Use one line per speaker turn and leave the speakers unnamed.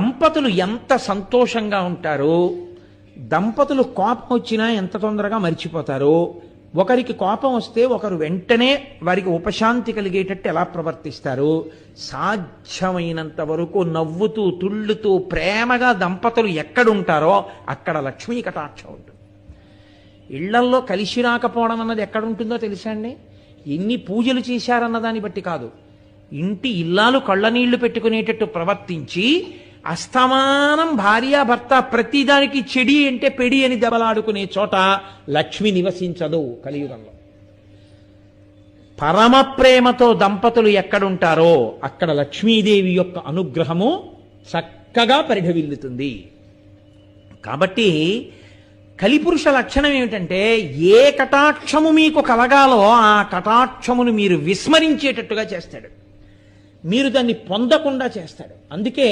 దంపతులు ఎంత సంతోషంగా ఉంటారో, దంపతులు కోపం వచ్చినా ఎంత తొందరగా మర్చిపోతారో, ఒకరికి కోపం వస్తే ఒకరు వెంటనే వారికి ఉపశాంతి కలిగేటట్టు ఎలా ప్రవర్తిస్తారు, సాధ్యమైనంత వరకు నవ్వుతూ తుళ్ళుతూ ప్రేమగా దంపతులు ఎక్కడుంటారో అక్కడ లక్ష్మీ కటాక్షం ఉంటుంది. ఇళ్లల్లో కలిసి రాకపోవడం అన్నది ఎక్కడుంటుందో తెలుసా అండి? ఎన్ని పూజలు చేశారన్న దాన్ని బట్టి కాదు. ఇంటి ఇల్లాలు కళ్ళనీళ్లు పెట్టుకునేటట్టు ప్రవర్తించి అస్తమానం భార్యాభర్త ప్రతిదానికి చెడి అంటే పెడి అని దెబ్బలాడుకునే చోట లక్ష్మి నివసించదు కలియుగంలో. పరమ ప్రేమతో దంపతులు ఎక్కడుంటారో అక్కడ లక్ష్మీదేవి యొక్క అనుగ్రహము చక్కగా పరిఢవిల్లుతుంది. కాబట్టి కలిపురుష లక్షణం ఏమిటంటే ఏ కటాక్షము మీకు కలగాలో ఆ కటాక్షమును మీరు విస్మరించేటట్టుగా చేస్తాడు, మీరు దాన్ని పొందకుండా చేస్తాడు. అందుకే